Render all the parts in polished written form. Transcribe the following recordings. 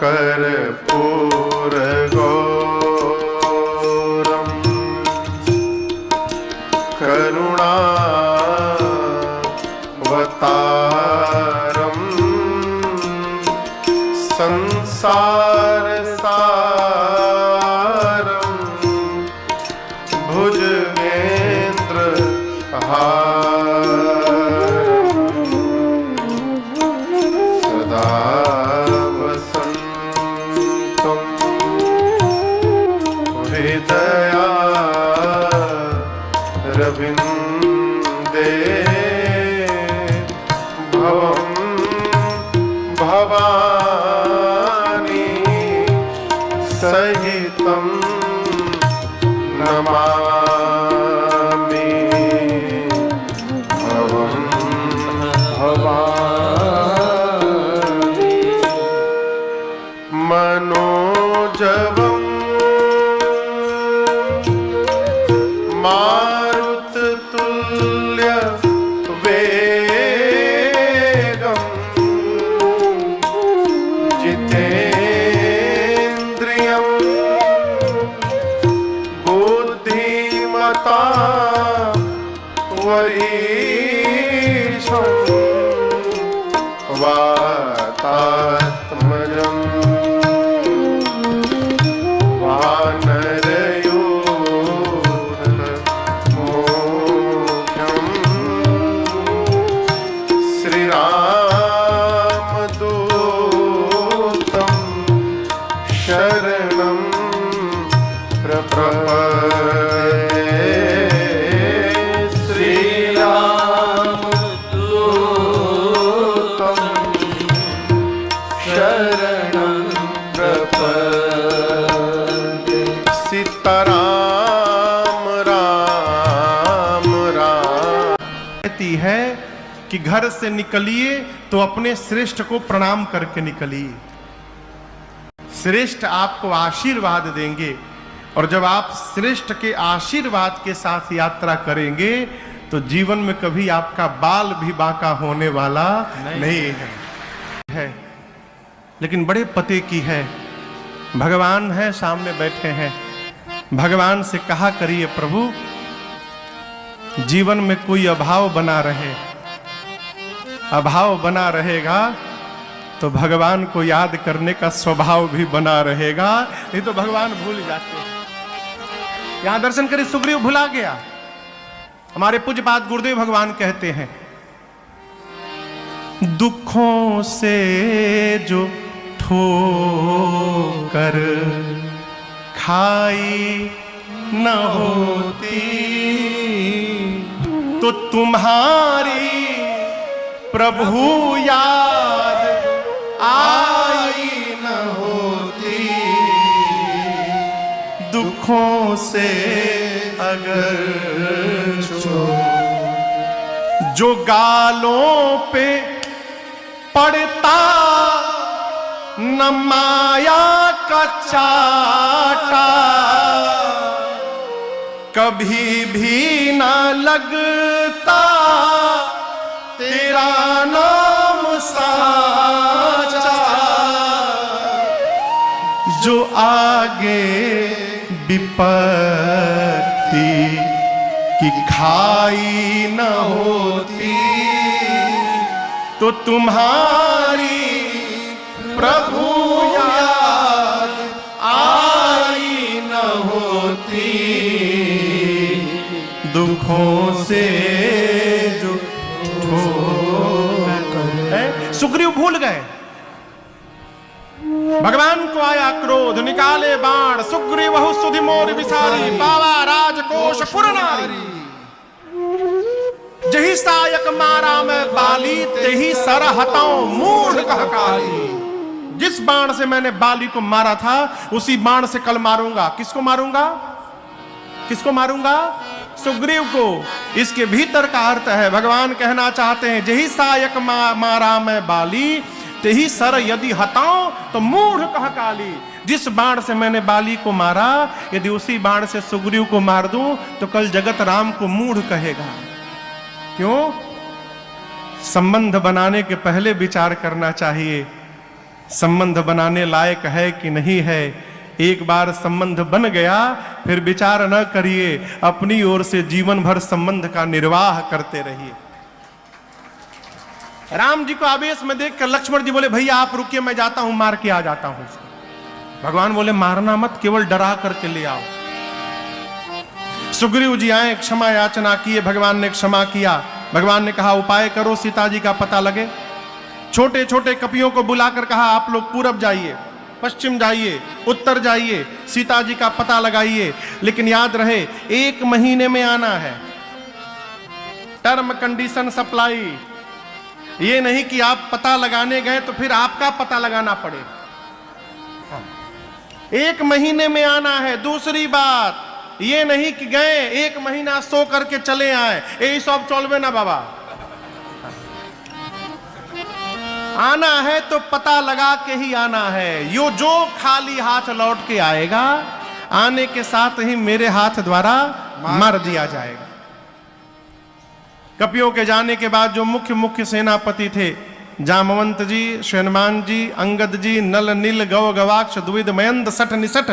कर्पूर गौरम करुणावतारम संसार सारम भुजगेंद्र सदा वसन्तं हृदया रविन्दे भवं भवानी सहितं नमामि भवं भवानी मनोजवं मारुततुल्य वेगं जितेन्द्रियं बुद्धिमता वरीशं वातात्मजम् शरणं प्रपद्ये श्रीरामदूतं शरणं प्रपद्ये सीताराम राम राम। कहती है कि घर से निकलिए तो अपने श्रेष्ठ को प्रणाम करके निकलिए। श्रेष्ठ आपको आशीर्वाद देंगे और जब आप श्रेष्ठ के आशीर्वाद के साथ यात्रा करेंगे तो जीवन में कभी आपका बाल भी बांका होने वाला नहीं है। लेकिन बड़े पते की है, भगवान है सामने बैठे हैं। भगवान से कहा करिए प्रभु जीवन में कोई अभाव बना रहे, अभाव बना रहेगा तो भगवान को याद करने का स्वभाव भी बना रहेगा, नहीं तो भगवान भूल जाते हैं। यहां दर्शन करिए, सुग्रीव भुला गया। हमारे पूज्यपाद गुरुदेव भगवान कहते हैं दुखों से जो ठोकर खाई न होती तो तुम्हारी प्रभु याद आई न होती। दुखों से अगर जो गालों पे पड़ता न माया का चाटा कभी भी न लगता तेरा नाम साचा। जो आगे विपत्ति की खाई न होती तो तुम्हारी प्रभु याद आई न होती। दुखों से जो सुग्रीव भूल गए। भगवान को आया क्रोध, निकाले बाण, सुग्रीव सुधि मोर विसारी, पावा राजकोष पुर नारी। जही सायक मारा मैं बाली, तेही सर हटाऊं मूढ़ कह काली। जिस बाण से मैंने बाली को मारा था उसी बाण से कल मारूंगा। किसको मारूंगा? किसको मारूंगा? सुग्रीव को। इसके भीतर का अर्थ है भगवान कहना चाहते हैं जही सायक मारा मैं बाली, तेही सर यदि हटाऊं तो मूढ़ कह काली। जिस बाण से मैंने बाली को मारा यदि उसी बाण से सुग्रीव को मार दूं तो कल जगत राम को मूढ़ कहेगा। क्यों? संबंध बनाने के पहले विचार करना चाहिए संबंध बनाने लायक है कि नहीं है। एक बार संबंध बन गया फिर विचार न करिए, अपनी ओर से जीवन भर संबंध का निर्वाह करते रहिए। राम जी को आवेश में देखकर लक्ष्मण जी बोले भैया आप रुकिए, मैं जाता हूं, मार के आ जाता हूं उसको। भगवान बोले मारना मत, केवल डरा करके ले आओ। सुग्रीव जी आए, क्षमा याचना किए, भगवान ने क्षमा किया। भगवान ने कहा उपाय करो, सीता जी का पता लगे। छोटे छोटे कपियों को बुलाकर कहा आप लोग पूरब जाइए, पश्चिम जाइए, उत्तर जाइए, सीता जी का पता लगाइए, लेकिन याद रहे 1 महीने में आना है। Term condition supply. ये नहीं कि आप पता लगाने गए तो फिर आपका पता लगाना पड़े। 1 महीने में आना है। दूसरी बात ये नहीं कि गए 1 महीना सो करके चले आए, यही सब चलवे ना बाबा। आना है तो पता लगा के ही आना है। यो जो खाली हाथ लौट के आएगा, आने के साथ ही मेरे हाथ द्वारा मार दिया जाएगा। कपियों के जाने के बाद जो मुख्य सेनापति थे, जामवंत जी, शैनमान जी, अंगद जी, नल नील गौ गवाक्ष द्विविद मयंद सठ निसठ,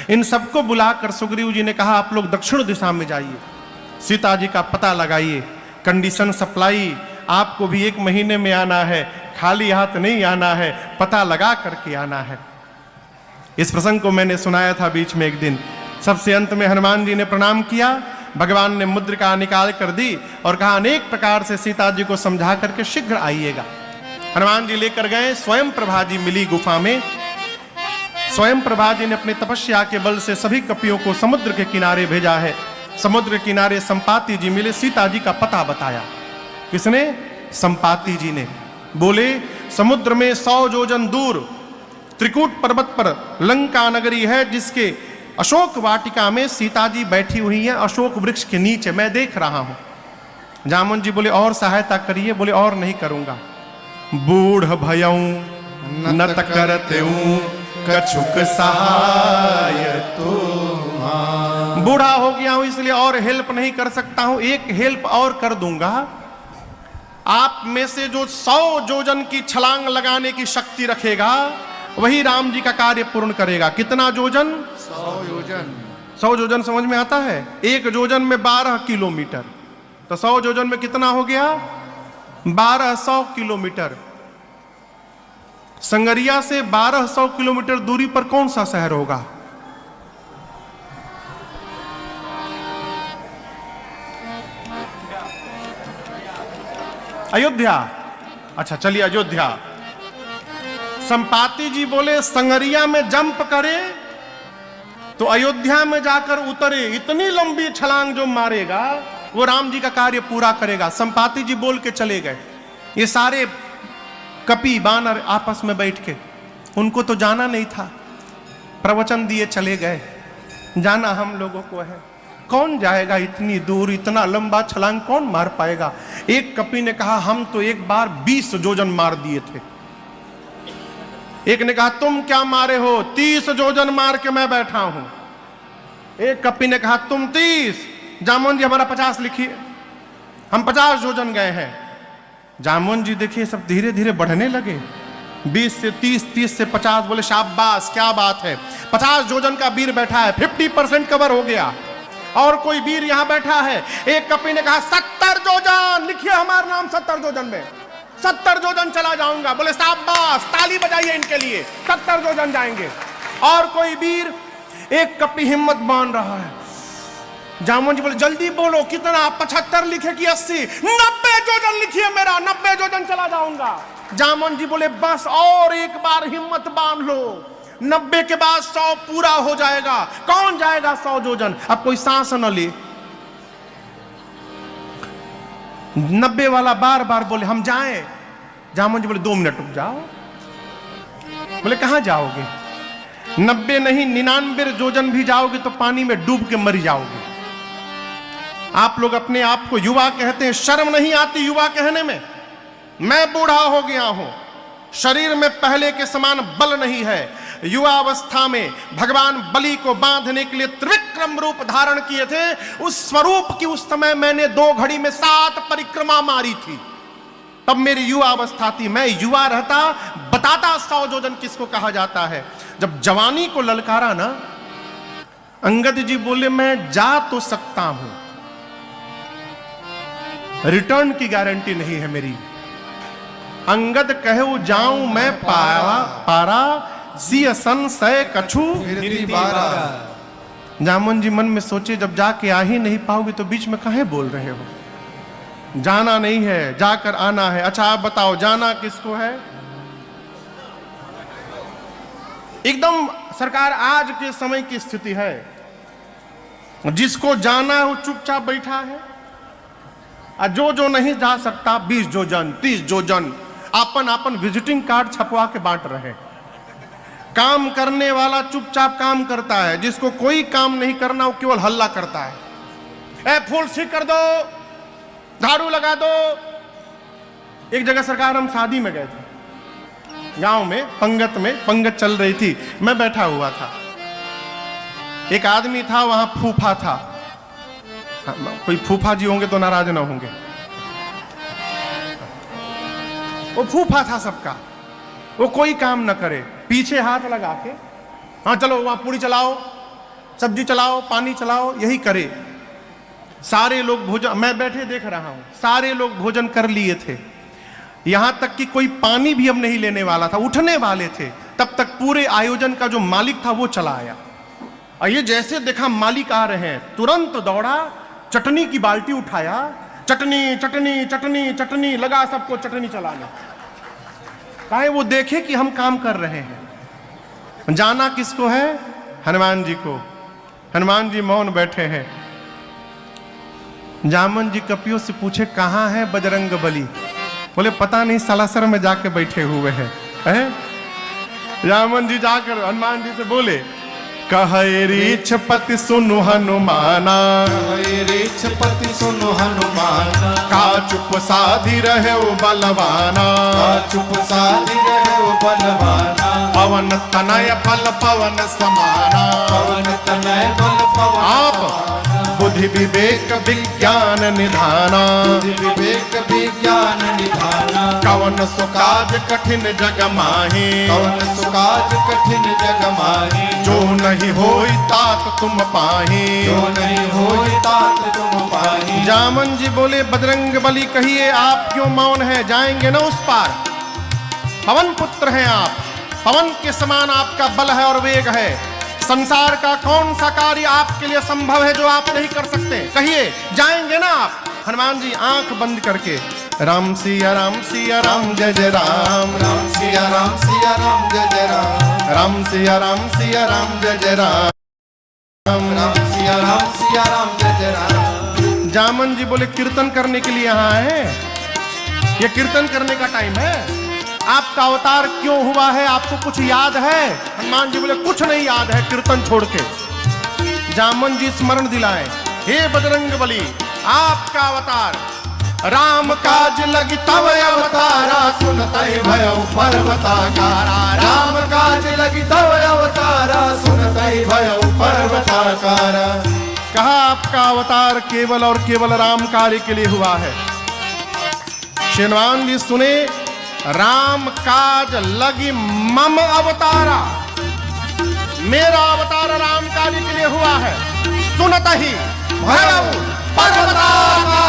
इन सबको बुलाकर सुग्रीव जी ने कहा आप लोग दक्षिण दिशा में जाइए, सीता जी का पता लगाइए। कंडीशन सप्लाई, आपको भी 1 महीने में आना है, खाली हाथ नहीं आना है, पता लगा करके आना है। इस प्रसंग को मैंने सुनाया था बीच में एक दिन। सबसे अंत में हनुमान जी ने प्रणाम किया, भगवान ने मुद्रिका निकाल कर दी और कहा अनेक प्रकार से सीता जी को समझा करके शीघ्र आइएगा। हनुमान जी लेकर गए, स्वयं प्रभा जी मिली गुफा में। स्वयं प्रभा जी ने अपने तपस्या के बल से सभी कपियों को समुद्र के किनारे भेजा है। समुद्र के किनारे संपाति जी मिले, सीता जी का पता बताया। किसने? संपाति जी ने। बोले समुद्र में 100 योजन दूर त्रिकूट पर्वत पर लंका नगरी है, जिसके अशोक वाटिका में सीता जी बैठी हुई हैं, अशोक वृक्ष के नीचे मैं देख रहा हूं। जामुन जी बोले और सहायता करिए। बोले और नहीं करूंगा। बूढ़ भयऊं नत करते कछुक सहाय तो, बूढ़ा हो गया हूं इसलिए और हेल्प नहीं कर सकता हूं। एक हेल्प और कर दूंगा, आप में से जो 100 योजन की छलांग लगाने की शक्ति रखेगा वही राम जी का कार्य पूर्ण करेगा। कितना योजन? 100 योजन। 100 योजन समझ में आता है? 1 योजन में 12 किलोमीटर, तो 100 योजन में कितना हो गया? 1200 किलोमीटर। संगरिया से 1200 किलोमीटर दूरी पर कौन सा शहर होगा? अयोध्या। अच्छा चलिए अयोध्या। संपाति जी बोले संगरिया में जंप करे तो अयोध्या में जाकर उतरे। इतनी लंबी छलांग जो मारेगा वो राम जी का कार्य पूरा करेगा। संपाति जी बोल के चले गए। ये सारे कपि बानर आपस में बैठ के, उनको तो जाना नहीं था, प्रवचन दिए चले गए। जाना हम लोगों को है, कौन जाएगा इतनी दूर, इतना लंबा छलांग कौन मार पाएगा? एक कपि ने कहा हम तो एक बार 20 योजन मार दिए थे। एक ने कहा तुम क्या मारे हो? 30 योजन मार के मैं बैठा हूं। एक कपि ने कहा तुम 30, जामुन जी हमारा 50 लिखिए, हम 50 योजन गए हैं। जामुन जी देखिए सब धीरे धीरे बढ़ने लगे, 20 से 30, 30 से 50। बोले शाबाश क्या बात है, 50 योजन का वीर बैठा है, 50% कवर हो गया। और कोई वीर यहां बैठा है। एक कपि ने कहा 70 योजन लिखिए हमारा नाम, 70 योजन में 70 योजन चला जाऊंगा। बोले शाबाश, ताली बजाइए इनके लिए, 70 योजन जाएंगे। और कोई वीर, एक कपि हिम्मत बांध रहा है। जामुन जी बोले जल्दी बोलो कितना, 75 लिखे कि 80? 90 योजन लिखिए मेरा, 90 योजन चला जाऊंगा। जामुन जी बोले बस और एक बार हिम्मत बांध लो, 90 के बाद 100 पूरा हो जाएगा। कौन जाएगा 100 योजन? अब कोई सांस न ले। 90 वाला बार बार बोले हम जाएं। जामुन जी बोले 2 मिनट रुक जाओ। बोले कहां जाओगे? 90 नहीं 99 योजन भी जाओगे तो पानी में डूब के मर जाओगे। आप लोग अपने आप को युवा कहते हैं, शर्म नहीं आती युवा कहने में? मैं बूढ़ा हो गया हूं, शरीर में पहले के समान बल नहीं है। युवा अवस्था में भगवान बलि को बांधने के लिए त्रिविक्रम रूप धारण किए थे। उस स्वरूप की उस समय मैंने 2 घड़ी में 7 परिक्रमा मारी थी। तब मेरी युवा अवस्था थी, मैं युवा रहता, बताता 100 योजन किसको कहा जाता है। जब जवानी को ललकारा ना, अंगद जी बोले मैं जा तो सकता हूं, रिटर्न की गारंटी नहीं है मेरी। अंगद कहे जाऊं मैं पारा सिय संशय कछु। जामन जी मन में सोचे जब जाके आ ही नहीं पाओगे तो बीच में काहे बोल रहे हो, जाना नहीं है, जाकर आना है। अच्छा आप बताओ जाना किसको है? एकदम सरकार आज के समय की स्थिति है, जिसको जाना है वो चुपचाप बैठा है, और जो नहीं जा सकता 20 योजन 30 योजन अपन विजिटिंग कार्ड छपवा के बांट रहे। काम करने वाला चुपचाप काम करता है, जिसको कोई काम नहीं करना वो केवल हल्ला करता है। फूल ठीक कर दो, झाड़ू लगा दो। एक जगह सरकार हम शादी में गए थे, गांव में पंगत चल रही थी, मैं बैठा हुआ था। एक आदमी था वहां, फूफा था। कोई फूफा जी होंगे तो नाराज ना होंगे, वो फूफा था सबका। वो कोई काम न करे, पीछे हाथ लगा के हाँ चलो वहां पूरी चलाओ, सब्जी चलाओ, पानी चलाओ, यही करे। सारे लोग भोजन, मैं बैठे देख रहा हूं, सारे लोग भोजन कर लिए थे, यहां तक कि कोई पानी भी अब नहीं लेने वाला था, उठने वाले थे। तब तक पूरे आयोजन का जो मालिक था वो चला आया, और ये जैसे देखा मालिक आ रहे हैं, तुरंत दौड़ा, चटनी की बाल्टी उठाया, चटनी चटनी चटनी चटनी लगा सबको चटनी चलाने। काहे वो देखे कि हम काम कर रहे हैं। जाना किसको है? हनुमान जी को। हनुमान जी मौन बैठे हैं। जामन जी कपियों से पूछे कहां है बजरंग बली? बोले पता नहीं, सालासर में जाके बैठे हुए हैं। जामन जी जाकर हनुमान जी से बोले कहे रीछपति सुनु हनुमाना, रीछपति सुनु हनुमाना, का चुप साधी रहे वो बलवाना, चुप साधी रहे वो बलवाना, पवन तनय बल पवन समाना, पवन तनय बल पवन आप बुद्धि विवेक विज्ञान निधाना, बुद्धि विवेक विज्ञान निधाना, कवन सुकाज कठिन जग माही, कवन सुकाज कठिन जग माही, जो नहीं होई तात तुम पाही, जो नहीं होई तात तुम पाही। जामन जी बोले बजरंग बली कहिए आप क्यों मौन है, जाएंगे ना उस पार। पवन पुत्र हैं आप, पवन के समान आपका बल है और वेग है। संसार का कौन सा कार्य आपके लिए संभव है जो आप नहीं कर सकते? कहिए जाएंगे ना आप। हनुमान जी आंख बंद करके राम सिया राम सिया राम जय जय राम, राम सिया राम सिया राम जय जय राम, राम सिया राम सिया राम जय जय राम, राम सिया राम सिया राम जय जय राम। जामन जी बोले कीर्तन करने के लिए यहाँ है, ये कीर्तन करने का टाइम है। आपका अवतार क्यों हुआ है, आपको कुछ याद है? हनुमान जी बोले कुछ नहीं याद है, कीर्तन छोड़ के। जामन जी स्मरण दिलाए, हे बजरंग बली आपका अवतार राम काज लगी तव अवतारा, सुनतहि भयउ पर्वताकारा, राम काज लगी तव अवतारा, सुनतहि भयउ पर्वताकारा। कहा आपका अवतार केवल और केवल राम कार्य के लिए हुआ है। हनुमान जी सुने, राम काज लगी मम अवतारा, मेरा अवतार राम कार्य के लिए हुआ है। सुनतहि भयउ पर्वताकारा।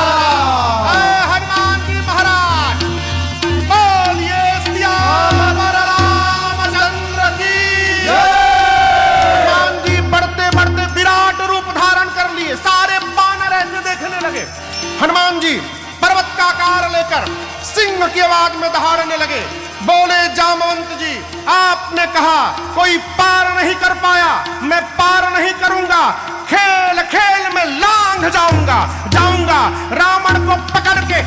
हनुमान जी महाराज बोलिए सियावर रामचंद्र की। हनुमान जी बढ़ते बढ़ते विराट रूप धारण कर लिए, सारे बानर ऐसे देखने लगे। हनुमान जी पर्वत का आकार लेकर सिंह की आवाज में दहाड़ने लगे। बोले जामवंत जी आपने कहा कोई पार नहीं कर पाया, मैं पार नहीं करूंगा, खेल खेल में लांघ जाऊंगा, रावण को पकड़ के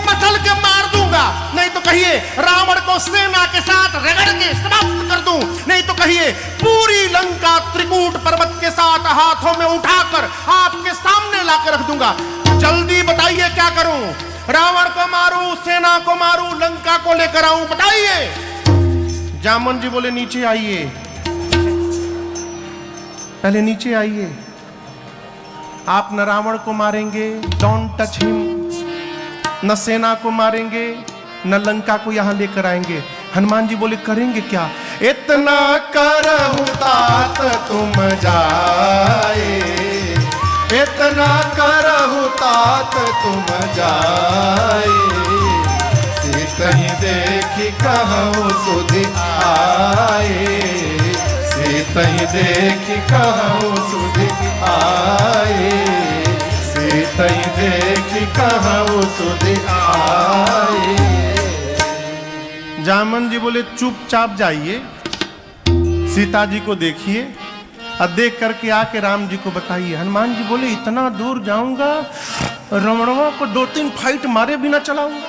मसल के मार दूंगा, नहीं तो कहिए रावण को सेना के साथ रगड़ के समाप्त कर दूं, नहीं तो कहिए पूरी लंका त्रिकूट पर्वत के साथ हाथों में उठाकर आपके सामने लाकर रख दूंगा। जल्दी बताइए क्या करूं, रावण को मारूं, सेना को मारूं, लंका को लेकर आऊं, बताइए। जामन जी बोले नीचे आइए, पहले नीचे आइए। आप न रावण को मारेंगे, डोंट टच हिम, न सेना को मारेंगे न लंका को यहां लेकर आएंगे। हनुमान जी बोले करेंगे क्या? इतना करहु तात तुम जाए, इतना करहु तात तुम जाए, सीतहि देखी कहूँ सुधि आए, सीतहि देखी कहूँ सुधि आए, सीतहि देखी कहूँ सुधि आए। जामन जी बोले चुपचाप जाइए, सीता जी को देखिए और देख करके आके राम जी को बताइए। हनुमान जी बोले इतना दूर जाऊंगा, रावणवा को 2-3 फाइट मारे बिना चलाऊंगा?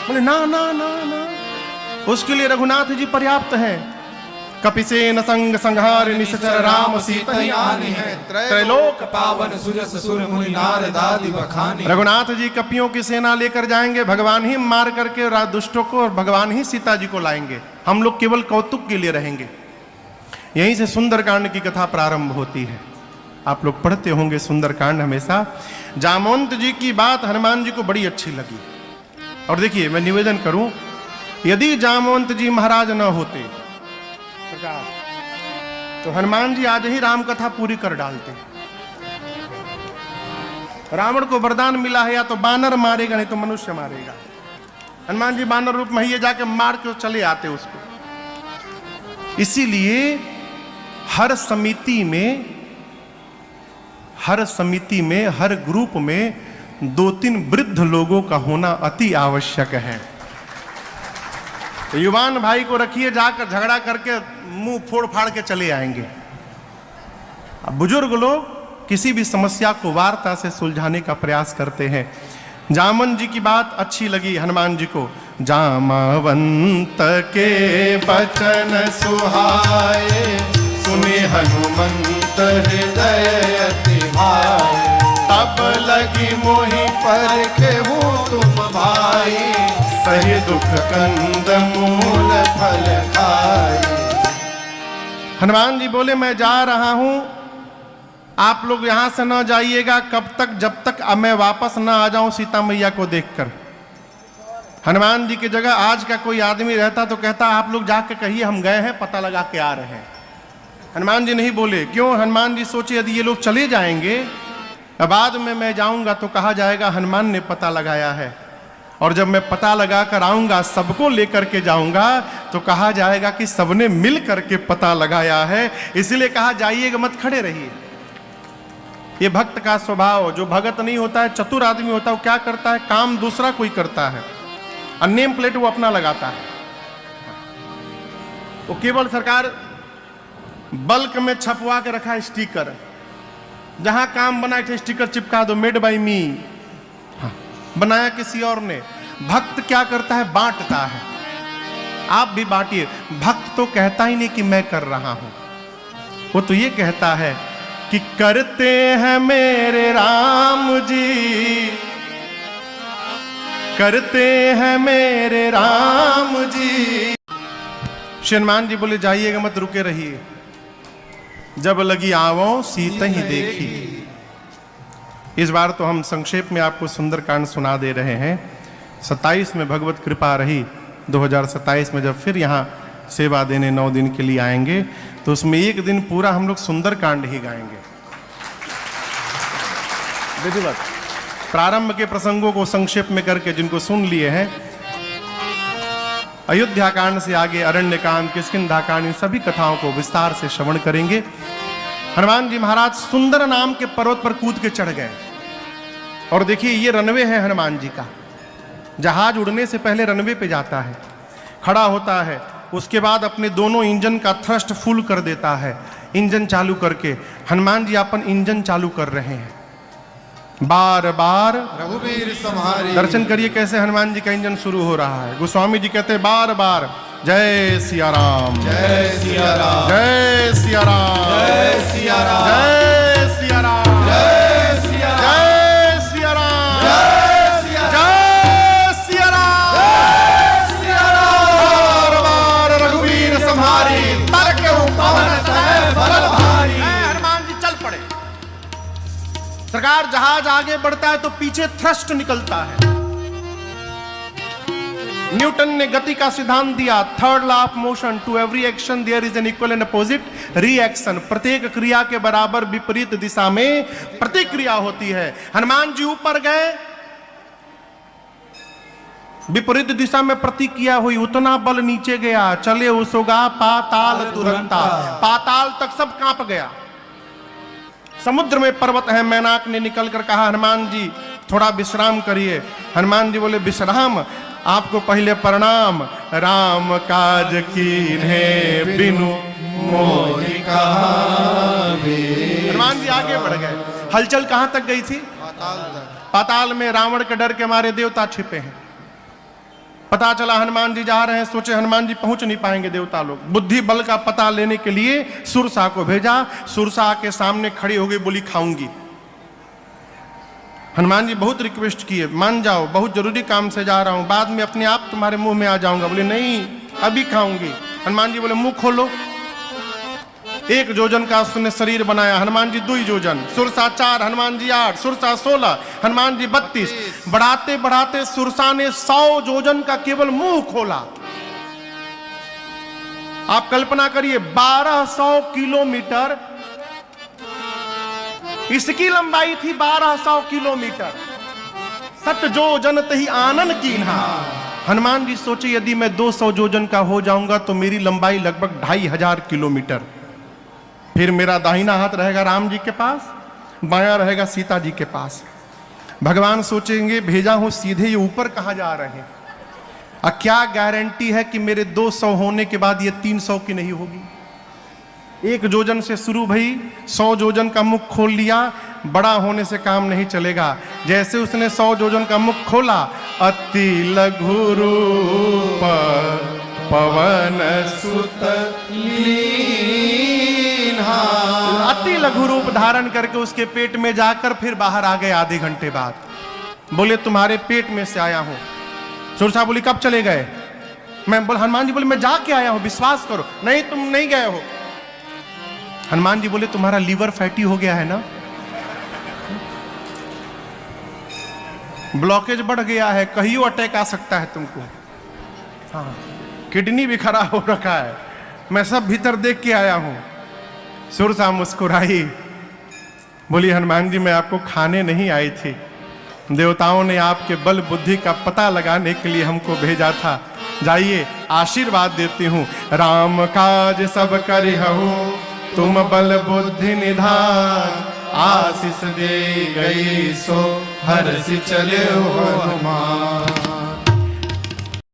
बोले ना ना ना ना, उसके लिए रघुनाथ जी पर्याप्त है। कपिसेन संग संहार निश्चर राम सीतयानि है, त्रैलोक पावन सुजस सुर मुनि नारद आदि बखानी। रघुनाथ जी कपियों की सेना लेकर जाएंगे, भगवान ही मार करके दुष्टों को और भगवान ही सीता जी को लाएंगे। हम लोग केवल कौतुक के लिए रहेंगे। यहीं से सुंदरकांड की कथा प्रारंभ होती है। आप लोग पढ़ते होंगे सुंदरकांड हमेशा। जामवंत जी की बात हनुमान जी को बड़ी अच्छी लगी। और देखिए मैं निवेदन करूं, यदि जामवंत जी महाराज न होते तो हनुमान जी आज ही राम कथा पूरी कर डालते। रावण को वरदान मिला है या तो बानर मारेगा नहीं तो मनुष्य मारेगा। हनुमान जी बानर रूप में ही जाके मार के चले आते उसको। इसीलिए हर समिति में हर ग्रुप में 2-3 वृद्ध लोगों का होना अति आवश्यक है। तो युवान भाई को रखिए, जाकर झगड़ा करके मुंह फोड़ फाड़ के चले आएंगे। अब बुजुर्ग लोग किसी भी समस्या को वार्ता से सुलझाने का प्रयास करते हैं। जामन जी की बात अच्छी लगी हनुमान जी को। जामवंत के बचन सुहाए, सुने हनुमंत हृदय अति भाए, तब लगी मोहि पर केहू तुम भाई, सही दुख कंद मूल फल खाए। हनुमान जी बोले मैं जा रहा हूं, आप लोग यहां से न जाइएगा कब तक, जब तक मैं वापस न आ जाऊं सीता मैया को देखकर। हनुमान जी की जगह आज का कोई आदमी रहता तो कहता आप लोग जाके कहिए हम गए हैं, पता लगा के आ रहे हैं। हनुमान जी नहीं बोले। क्यों? हनुमान जी सोचे यदि ये लोग चले जाएंगे, बाद में मैं जाऊंगा तो कहा जाएगा हनुमान ने पता लगाया है, और जब मैं पता लगा कर आऊंगा सबको लेकर के जाऊंगा तो कहा जाएगा कि सबने मिल करके पता लगाया है। इसलिए कहा जाइएगा मत, खड़े रहिए। ये भक्त का स्वभाव, जो भगत नहीं होता है, चतुर आदमी होता है, वो क्या करता है, काम दूसरा कोई करता है, नेम प्लेट वो अपना लगाता है। वो केवल सरकार बल्क में छपवा के रखा है स्टिकर, जहां काम बनाए थे स्टिकर चिपका दो, मेड बाय मी, बनाया किसी और ने। भक्त क्या करता है, बांटता है। आप भी बांटिए। भक्त तो कहता ही नहीं कि मैं कर रहा हूं, वो तो ये कहता है कि करते हैं मेरे राम जी, करते हैं मेरे राम जी। हनुमान जी बोले जाइएगा मत, रुके रहिए। जब लगी आवो सीता ही देखी। इस बार तो हम संक्षेप में आपको सुंदरकांड सुना दे रहे हैं। 27 में भगवत कृपा रही, 2027 में जब फिर यहाँ सेवा देने 9 दिन के लिए आएंगे तो उसमें एक दिन पूरा हम लोग सुंदरकांड ही गाएंगे। विधिवत प्रारंभ के प्रसंगों को संक्षेप में करके जिनको सुन लिए हैं, अयोध्या कांड से आगे अरण्य कांड, किष्किंधा कांड, इन सभी कथाओं को विस्तार से श्रवण करेंगे। हनुमान जी महाराज सुंदर नाम के पर्वत पर कूद के चढ़ गए। और देखिए ये रनवे है हनुमान जी का। जहाज उड़ने से पहले रनवे पे जाता है, खड़ा होता है, उसके बाद अपने दोनों इंजन का थ्रस्ट फुल कर देता है। इंजन चालू करके हनुमान जी अपन इंजन चालू कर रहे हैं। बार बार रघुवीर संहारी। दर्शन करिए कैसे हनुमान जी का इंजन शुरू हो रहा है। गोस्वामी जी कहते हैं बार बार जय सिया राम, जय सिया राम, जय सिया राम, जय सिया राम, जय सिया राम, जय सिया राम, जय सिया राम, जय सिया जय सिया राम, जय सिया राम। बार बार रघुवीर संहारी, तारके पवन तनय बल भारी। हनुमान जी चल पड़े। सरकार जहाज आगे बढ़ता है तो पीछे थ्रस्ट निकलता है। न्यूटन ने गति का सिद्धांत दिया, third law of motion, to every action there is an equal and opposite reaction. प्रत्येक क्रिया के बराबर विपरीत दिशा में प्रतिक्रिया होती है। हनुमान जी ऊपर गए, विपरीत दिशा में प्रतिक्रिया हुई, उतना बल नीचे गया, चले उसोगा पाताल तुरंता, पाताल तक सब कांप गया। समुद्र में पर्वत है, मैनाक ने निकलकर कहा हनुमान जी थोड़ा विश्राम करिए। हनुमान जी बोले विश्राम, आपको पहले प्रणाम, राम काज कीन्हे बिनु मोहि कहावे। हनुमान जी आगे बढ़ गए। हलचल कहां तक गई थी? पाताल में। रावण के डर के मारे देवता छिपे हैं। पता चला हनुमान जी जा रहे हैं, सोचे हनुमान जी पहुंच नहीं पाएंगे देवता लोग। बुद्धि बल का पता लेने के लिए सुरसा को भेजा। सुरसा के सामने खड़ी हो गई, बोली खाऊंगी। हनुमान जी बहुत रिक्वेस्ट किए, मान जाओ, बहुत जरूरी काम से जा रहा हूं, बाद में अपने आप तुम्हारे मुंह में आ जाऊंगा। बोले नहीं, अभी खाऊंगी। हनुमान जी बोले मुंह खोलो। 1 जोजन का उसने शरीर बनाया, हनुमान जी 2 जोजन, सुरसा 4, हनुमान जी 8, सुरसा 16, हनुमान जी 32। बढ़ाते बढ़ाते सुरसा ने 100 जोजन का केवल मुंह खोला। आप कल्पना करिए 1200 किलोमीटर इसकी लंबाई थी, 1200 किलोमीटर। 7 जोजन तही आनन कीन्हा। हनुमान जी सोचे यदि मैं 200 जोजन का हो जाऊंगा तो मेरी लंबाई लगभग 2500 किलोमीटर। फिर मेरा दाहिना हाथ रहेगा राम जी के पास, बायां रहेगा सीता जी के पास। भगवान सोचेंगे भेजा हूं सीधे, ये ऊपर कहां जा रहे हैं? क्या गारंटी है कि मेरे 200 होने के बाद ये 300 की नहीं होगी? 1 जोजन से शुरू भई, 100 जोजन का मुख खोल लिया। बड़ा होने से काम नहीं चलेगा। जैसे उसने 100 जोजन का मुख खोला, अति लघु रूप पवन सुत लीन्हा, अति लघु रूप धारण करके उसके पेट में जाकर फिर बाहर आ गए। आधे घंटे बाद बोले तुम्हारे पेट में से आया हूं। सुरसा बोली कब चले गए? मैं बोल हनुमान जी बोले मैं जाके आया हूं, विश्वास करो। नहीं तुम नहीं गए हो। हनुमान जी बोले तुम्हारा लीवर फैटी हो गया है ना, ब्लॉकेज बढ़ गया है, कहीं अटैक आ सकता है तुमको। हाँ, किडनी भी खराब हो रखा है, मैं सब भीतर देख के आया हूं। सुरसा मुस्कुराई, बोली हनुमान जी मैं आपको खाने नहीं आई थी, देवताओं ने आपके बल बुद्धि का पता लगाने के लिए हमको भेजा था। जाइए आशीर्वाद देती हूँ। राम काज सब करिहु तुम बल बुद्धि निधान, आशीष दे गई सो हर्षि चले हो